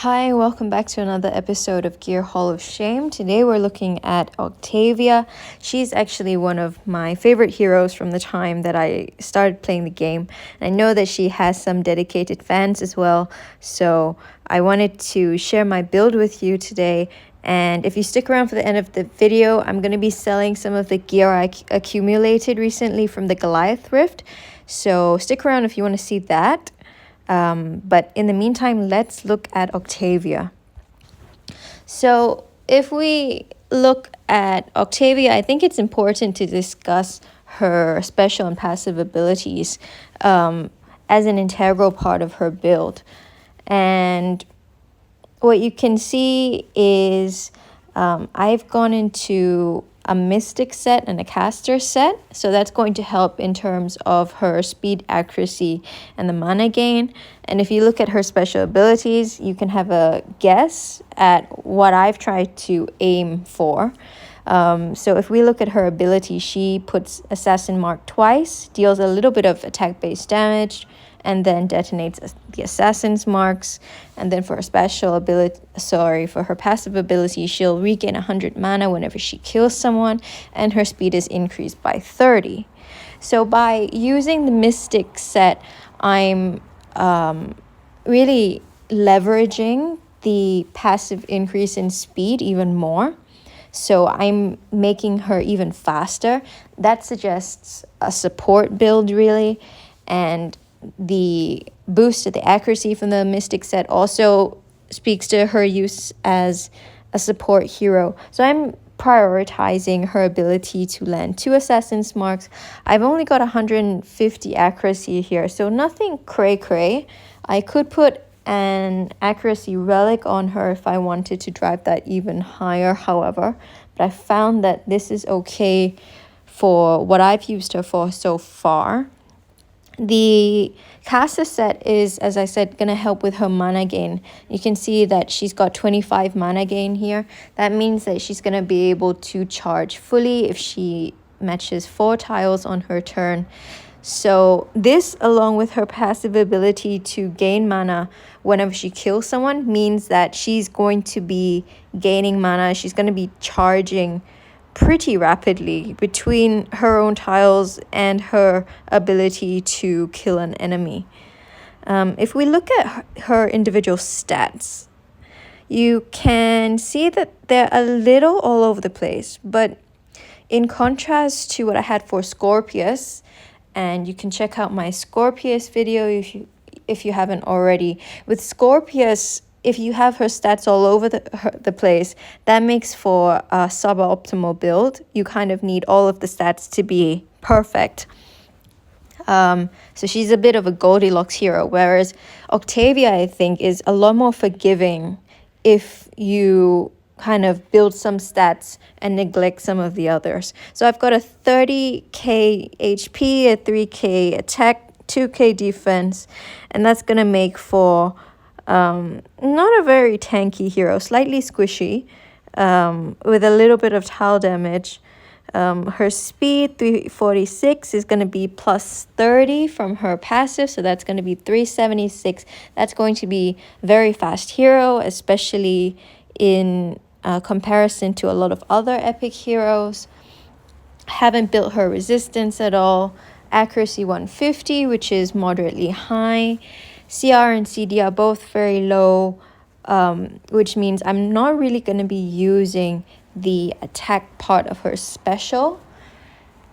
Hi, welcome back to another episode of Gear Hall of Shame. Today we're looking at OCTAVIA. She's actually one of my favorite heroes from the time that I started playing the game. And I know that she has some dedicated fans as well, so I wanted to share my build with you today. And if you stick around for the end of the video, I'm going to be selling some of the gear I accumulated recently from the Goliath rift. So stick around if you want to see that. But in the meantime, let's look at OCTAVIA. So if we look at OCTAVIA, I think it's important to discuss her special and passive abilities as an integral part of her build. And what you can see is I've gone into a mystic set and a caster set, so that's going to help in terms of her speed, accuracy, and the mana gain. And if you look at her special abilities, you can have a guess at what I've tried to aim for. So if we look at her ability, she puts Assassin Mark twice, deals a little bit of attack-based damage, and then detonates the Assassin's Marks. And then for her for her passive ability, she'll regain 100 mana whenever she kills someone, and her speed is increased by 30. So by using the Mystic set, I'm really leveraging the passive increase in speed even more. So I'm making her even faster. That suggests a support build, really. And the boost to the accuracy from the Mystic set also speaks to her use as a support hero. So I'm prioritizing her ability to land 2 Assassin's Marks. I've only got 150 accuracy here, so nothing cray-cray. I could put an accuracy relic on her if I wanted to drive that even higher, however. But I found that this is okay for what I've used her for so far. The caster set is, as I said, going to help with her mana gain. You can see that she's got 25 mana gain here. That means that she's going to be able to charge fully if she matches 4 tiles on her turn. So this, along with her passive ability to gain mana whenever she kills someone, means that she's going to be gaining mana. She's going to be charging pretty rapidly between her own tiles and her ability to kill an enemy. If we look at her individual stats, you can see that they're a little all over the place, but in contrast to what I had for Scorpius, and you can check out my Scorpius video if you haven't already. With Scorpius, if you have her stats all over the place, that makes for a suboptimal build. You kind of need all of the stats to be perfect. So she's a bit of a Goldilocks hero, whereas OCTAVIA, I think, is a lot more forgiving if you kind of build some stats and neglect some of the others. So I've got a 30k HP, a 3k attack, 2k defense, and that's going to make for not a very tanky hero, slightly squishy, with a little bit of tile damage. Her speed, 346, is going to be plus 30 from her passive, so that's going to be 376. That's going to be very fast hero, especially in comparison to a lot of other epic heroes. Haven't built her resistance at all. Accuracy 150, which is moderately high. CR and CD are both very low, which means I'm not really going to be using the attack part of her special.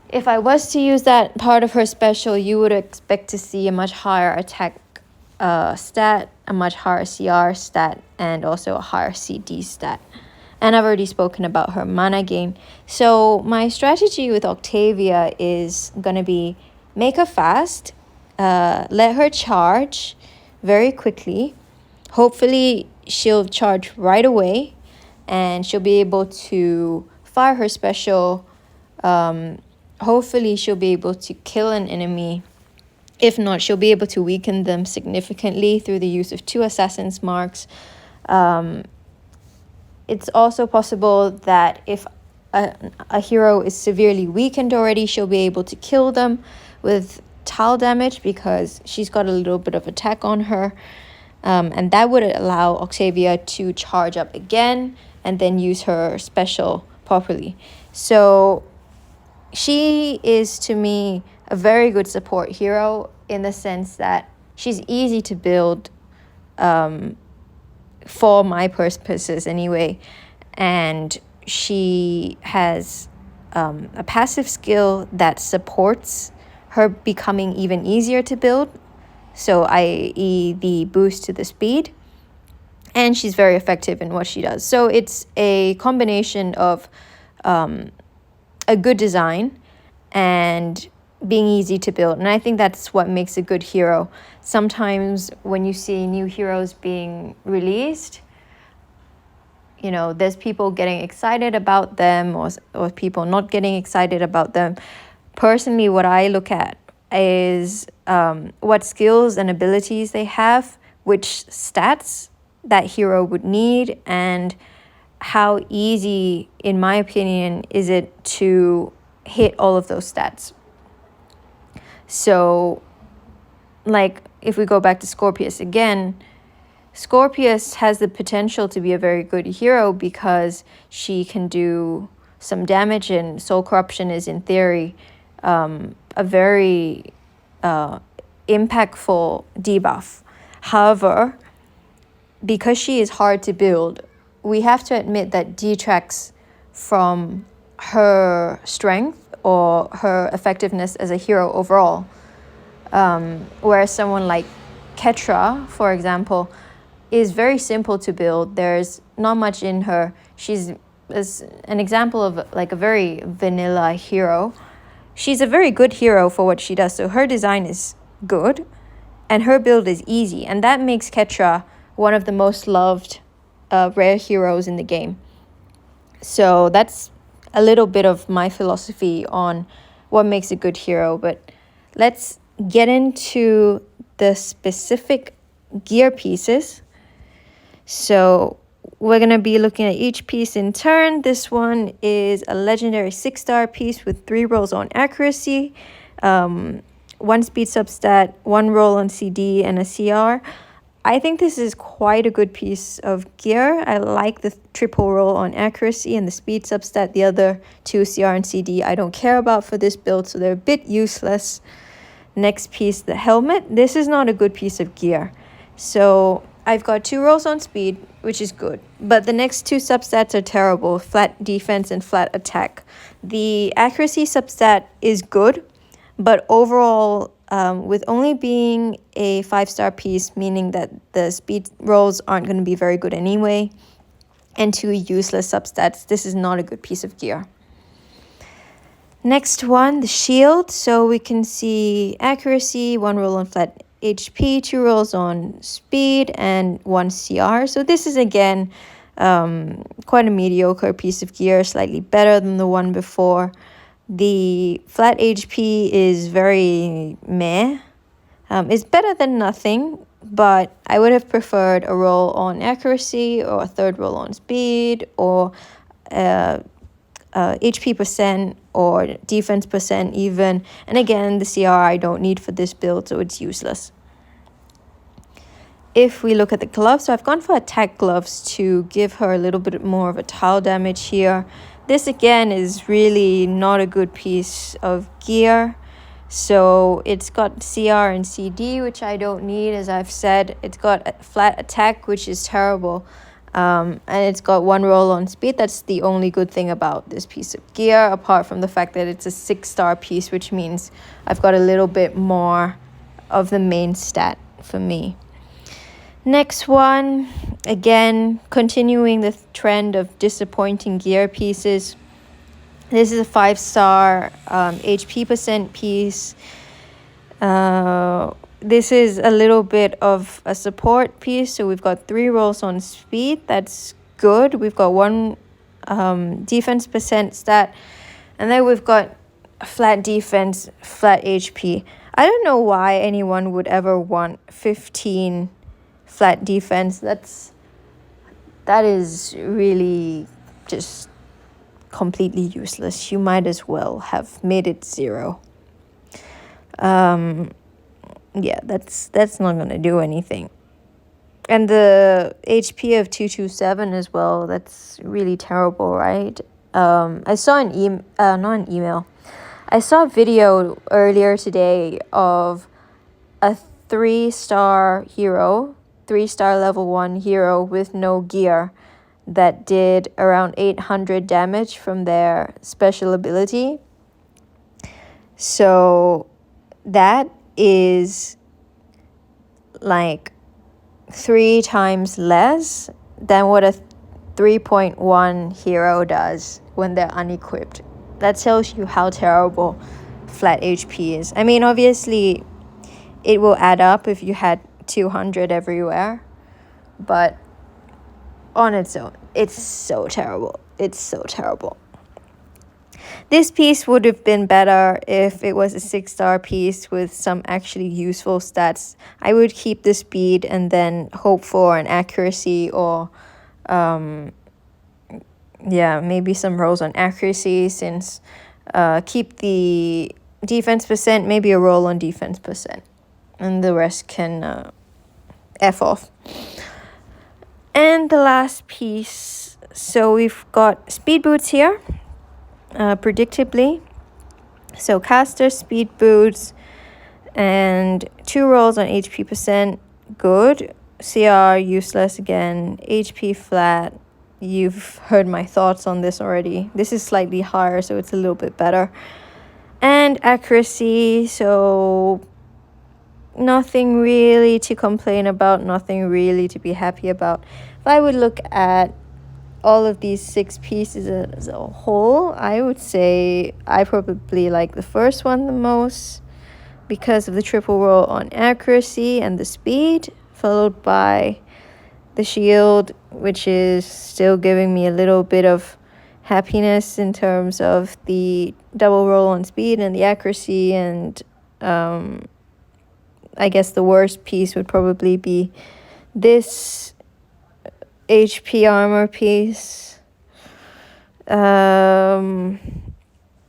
If I was to use that part of her special, you would expect to see a much higher attack stat, a much higher CR stat, and also a higher CD stat. And I've already spoken about her mana gain. So my strategy with OCTAVIA is going to be make her fast, let her charge very quickly. Hopefully she'll charge right away and she'll be able to fire her special. Hopefully she'll be able to kill an enemy. If not, she'll be able to weaken them significantly through the use of 2 Assassin's Marks. It's also possible that if a hero is severely weakened already, she'll be able to kill them with tile damage because she's got a little bit of attack on her. And that would allow Octavia to charge up again and then use her special properly. So she is, to me, a very good support hero in the sense that she's easy to build, for my purposes anyway. And she has a passive skill that supports her becoming even easier to build. So i.e. the boost to the speed. And she's very effective in what she does. So it's a combination of a good design and being easy to build. And I think that's what makes a good hero. Sometimes when you see new heroes being released, you know, there's people getting excited about them or people not getting excited about them. Personally, what I look at is what skills and abilities they have, which stats that hero would need, and how easy, in my opinion, is it to hit all of those stats. So, like, if we go back to Scorpius again, Scorpius has the potential to be a very good hero because she can do some damage, and Soul Corruption is, in theory, a very impactful debuff. However, because she is hard to build, we have to admit that detracts from her strength or her effectiveness as a hero overall. Whereas someone like Ketra, for example, is very simple to build. There's not much in her. She's an example of like a very vanilla hero. She's a very good hero for what she does. So her design is good and her build is easy. And that makes Ketra one of the most loved rare heroes in the game. So that's a little bit of my philosophy on what makes a good hero. But let's get into the specific gear pieces. So we're going to be looking at each piece in turn. This one is a legendary 6-star piece with 3 rolls on accuracy, 1 speed substat, 1 roll on CD, and a CR. I think this is quite a good piece of gear. I like the triple roll on accuracy and the speed substat. The other 2, CR and CD, I don't care about for this build, so they're a bit useless. Next piece, the helmet. This is not a good piece of gear. So I've got 2 rolls on speed, which is good. But the next 2 substats are terrible, flat defense and flat attack. The accuracy substat is good, but overall, with only being a 5-star piece, meaning that the speed rolls aren't going to be very good anyway, and 2 useless substats, this is not a good piece of gear. Next one, the shield. So we can see accuracy, 1 roll on flat HP, 2 rolls on speed, and 1 CR. So this is again quite a mediocre piece of gear, slightly better than the one before. The flat HP is very meh. It's better than nothing, but I would have preferred a roll on accuracy or a 3rd roll on speed or HP percent or defense percent even. And again, the CR I don't need for this build, so it's useless. If we look at the gloves, so I've gone for attack gloves to give her a little bit more of a tile damage here. This again is really not a good piece of gear. So it's got CR and CD, which I don't need, as I've said. It's got a flat attack, which is terrible. And it's got 1 roll on speed. That's the only good thing about this piece of gear, apart from the fact that it's a 6-star piece, which means I've got a little bit more of the main stat for me. Next one, again, continuing the trend of disappointing gear pieces. This is a 5-star HP percent piece. This is a little bit of a support piece. So we've got 3 rolls on speed. That's good. We've got 1 defense percent stat. And then we've got flat defense, flat HP. I don't know why anyone would ever want 15 flat defense. That is really just completely useless. You might as well have made it 0. Yeah, that's not gonna do anything. And the HP of 227 as well. That's really terrible, right? I saw not an email. I saw a video earlier today of a 3-star hero, 3-star level 1 hero with no gear that did around 800 damage from their special ability. So that is like 3 times less than what a 3.1 hero does when they're unequipped. That tells you how terrible flat HP is. I mean, obviously, it will add up if you had 200 everywhere, but on its own, it's so terrible. It's so terrible. This piece would have been better if it was a 6-star piece with some actually useful stats. I would keep the speed and then hope for an accuracy or maybe some rolls on accuracy, since keep the defense percent, maybe a roll on defense percent, and the rest can F off. And the last piece, so we've got speed boots here, predictably. So caster, speed boots, and 2 rolls on HP percent, good. CR, useless again. HP flat, you've heard my thoughts on this already. This is slightly higher, so it's a little bit better. And accuracy, so nothing really to complain about, nothing really to be happy about. If I would look at all of these 6 pieces as a whole, I would say I probably like the first one the most because of the triple roll on accuracy and the speed, followed by the shield, which is still giving me a little bit of happiness in terms of the double roll on speed and the accuracy. And I guess the worst piece would probably be this HP armor piece.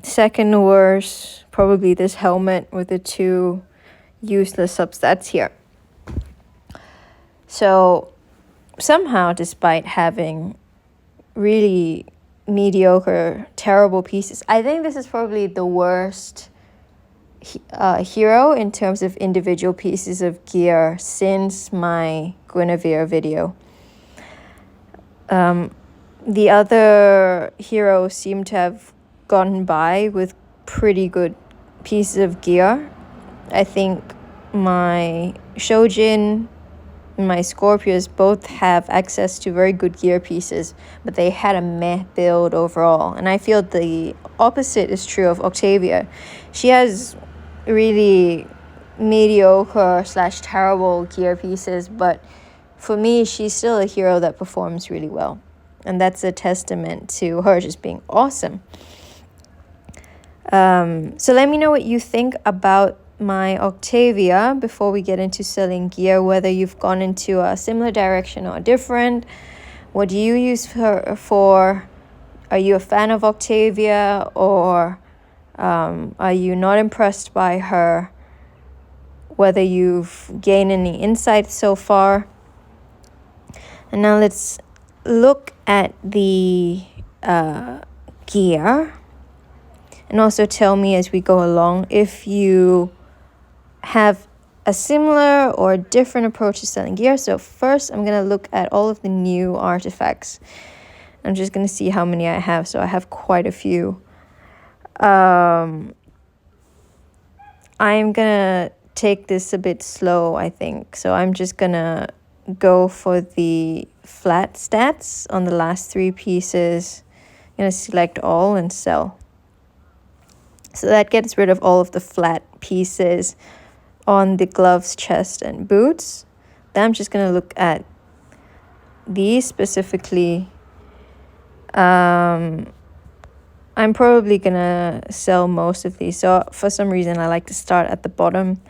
Second worst, probably this helmet with the 2 useless substats here. So somehow, despite having really mediocre, terrible pieces, I think this is probably the worst hero in terms of individual pieces of gear since my Guinevere video. The other heroes seem to have gotten by with pretty good pieces of gear. I think my Shojin and my Scorpius both have access to very good gear pieces, but they had a meh build overall. And I feel the opposite is true of Octavia. She has really mediocre / terrible gear pieces, but for me, she's still a hero that performs really well. And that's a testament to her just being awesome. So let me know what you think about my Octavia before we get into selling gear, whether you've gone into a similar direction or different. What do you use her for? Are you a fan of Octavia, or are you not impressed by her? Whether you've gained any insights so far. And now let's look at the gear, and also tell me as we go along if you have a similar or different approach to selling gear. So first, I'm going to look at all of the new artifacts. I'm just going to see how many I have. So I have quite a few. I'm going to take this a bit slow, I think. So I'm just going to go for the flat stats on the last 3 pieces. I'm going to select all and sell. So that gets rid of all of the flat pieces on the gloves, chest, and boots. Then I'm just going to look at these specifically. I'm probably going to sell most of these. So for some reason, I like to start at the bottom.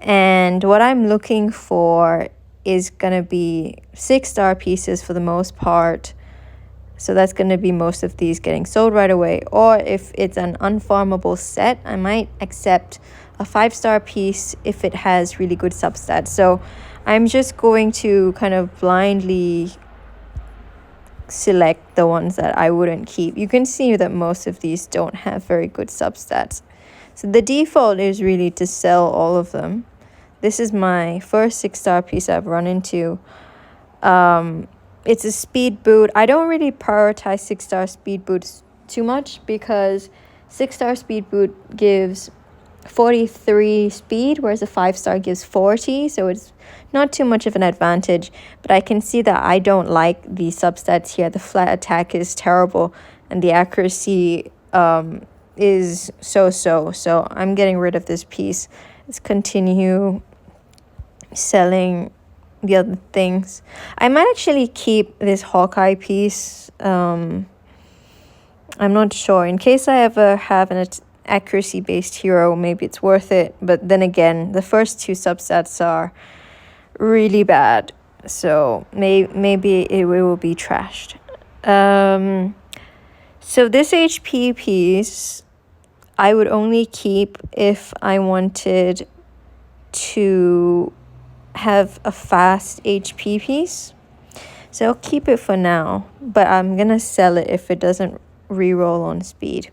And what I'm looking for is going to be 6-star pieces for the most part. So that's going to be most of these getting sold right away. Or if it's an unfarmable set, I might accept a 5-star piece if it has really good substats. So I'm just going to kind of blindly select the ones that I wouldn't keep. You can see that most of these don't have very good substats. So the default is really to sell all of them. This is my first 6-star piece I've run into. It's a speed boot. I don't really prioritize 6-star speed boots too much because 6-star speed boot gives 43 speed, whereas a 5-star gives 40, so it's not too much of an advantage. But I can see that I don't like the substats here. The flat attack is terrible and the accuracy is so I'm getting rid of this piece. Let's continue selling the other things. I might actually keep this Hawkeye piece. I'm not sure. In case I ever have an accuracy based hero, maybe it's worth it. But then again, the first 2 substats are really bad, so maybe it will be trashed. So this HP piece I would only keep if I wanted to have a fast HP piece. So I'll keep it for now, but I'm gonna sell it if it doesn't reroll on speed.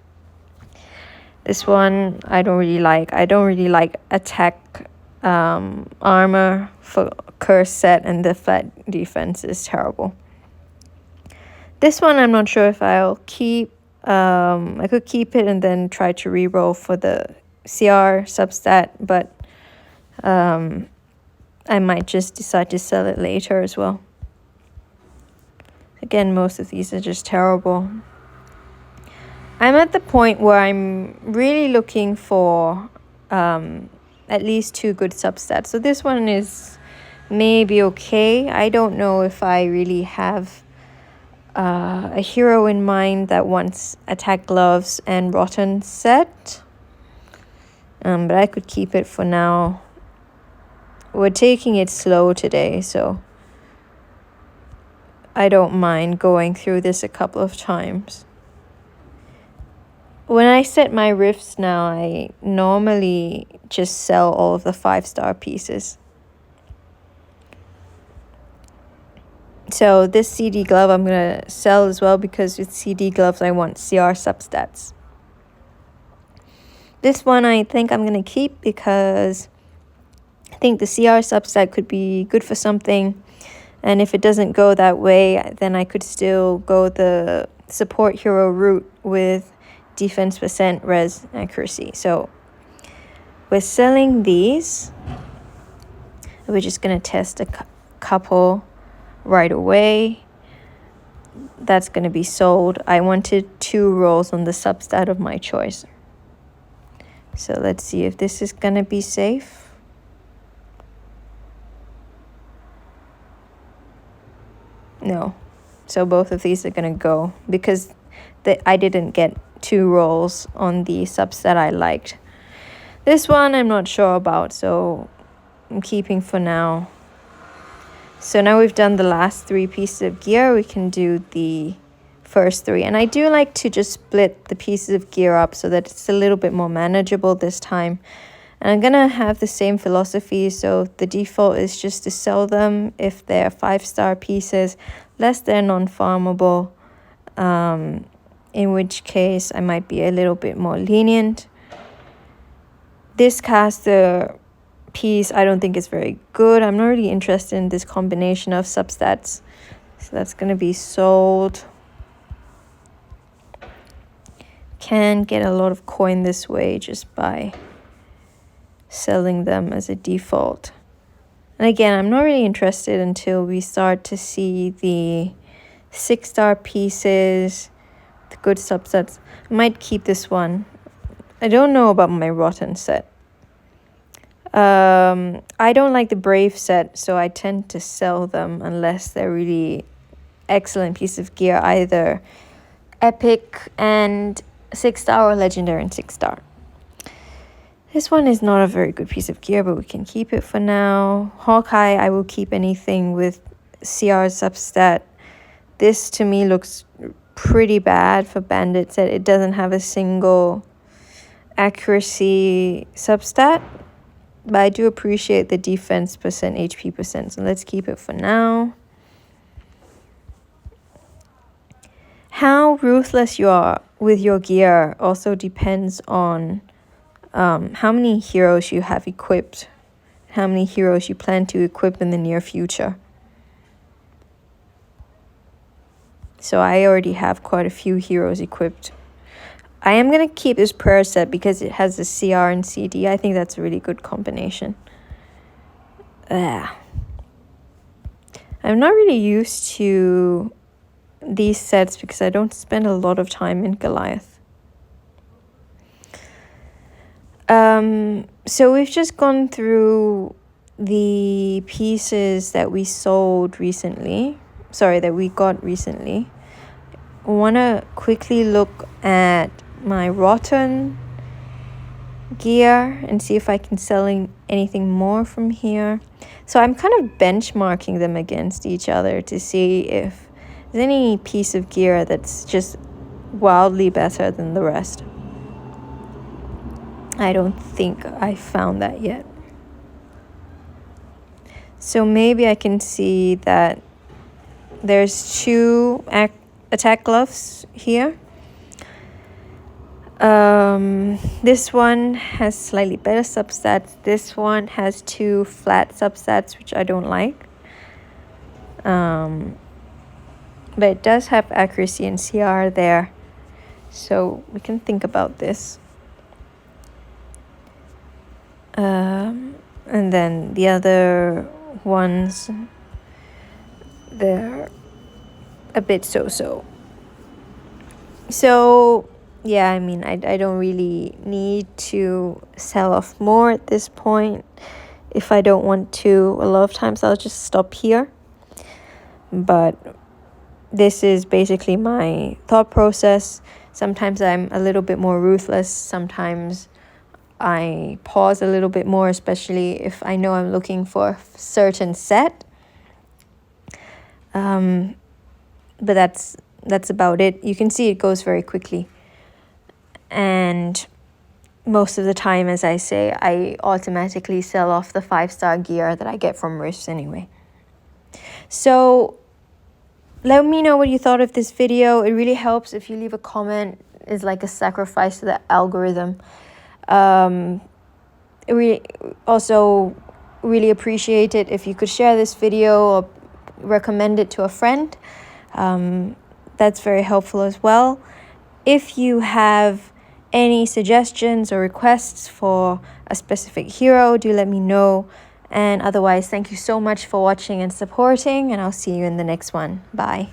This one I don't really like. I don't really like attack armor for curse set, and the flat defense is terrible. This one I'm not sure if I'll keep. I could keep it and then try to reroll for the CR substat, but I might just decide to sell it later as well. Again, most of these are just terrible. I'm at the point where I'm really looking for at least 2 good substats. So this one is maybe okay. I don't know if I really have a hero in mind that wants attack gloves and rotten set. But I could keep it for now. We're taking it slow today, so I don't mind going through this a couple of times. When I set my rifts now, I normally just sell all of the 5-star pieces. So this CD glove I'm going to sell as well, because with CD gloves I want CR substats. This one I think I'm going to keep because I think the CR substat could be good for something. And if it doesn't go that way, then I could still go the support hero route with defense percent, res, accuracy. So we're selling these. We're just going to test a couple right away. That's going to be sold. I wanted 2 rolls on the substat of my choice. So let's see if this is going to be safe. No. So both of these are going to go because I didn't get 2 rolls on the subset I liked. This one I'm not sure about, so I'm keeping for now. So now we've done the last 3 pieces of gear, we can do the first 3. And I do like to just split the pieces of gear up so that it's a little bit more manageable this time. And I'm going to have the same philosophy, so the default is just to sell them if they're 5-star pieces, less they're non-farmable, in which case I might be a little bit more lenient. This caster piece I don't think is very good. I'm not really interested in this combination of substats, so that's going to be sold. Can get a lot of coin this way just by selling them as a default. And again, I'm not really interested until we start to see the 6-star pieces, the good subsets. I might keep this one. I don't know about my rotten set. I don't like the brave set, so I tend to sell them unless they're really excellent piece of gear, either epic and 6-star or legendary and 6-star. This one is not a very good piece of gear, but we can keep it for now. Hawkeye, I will keep anything with CR substat. This to me looks pretty bad for bandit set. It doesn't have a single accuracy substat. But I do appreciate the defense percent, HP percent. So let's keep it for now. How ruthless you are with your gear also depends on how many heroes you have equipped, how many heroes you plan to equip in the near future. So I already have quite a few heroes equipped. I am going to keep this prayer set because it has the CR and CD. I think that's a really good combination. I'm not really used to these sets because I don't spend a lot of time in Goliath. So we've just gone through the pieces that we sold recently. Sorry, that we got recently. I want to quickly look at my rotten gear and see if I can sell anything more from here. So I'm kind of benchmarking them against each other to see if there's any piece of gear that's just wildly better than the rest. I don't think I found that yet. So maybe I can see that there's 2 attack gloves here. This one has slightly better substats. This one has 2 flat substats, which I don't like. But it does have accuracy and CR there. So we can think about this. And then the other ones, they're a bit so-so. So yeah, I mean, I don't really need to sell off more at this point. If I don't want to, a lot of times I'll just stop here. But this is basically my thought process. Sometimes I'm a little bit more ruthless. Sometimes I pause a little bit more, especially if I know I'm looking for a certain set. But that's about it. You can see it goes very quickly. And most of the time, as I say, I automatically sell off the 5-star gear that I get from Rifts anyway. So let me know what you thought of this video. It really helps if you leave a comment. It's like a sacrifice to the algorithm. Also really appreciate it if you could share this video or recommend it to a friend. That's very helpful as well. If you have any suggestions or requests for a specific hero, do let me know. And otherwise, thank you so much for watching and supporting, and I'll see you in the next one. Bye.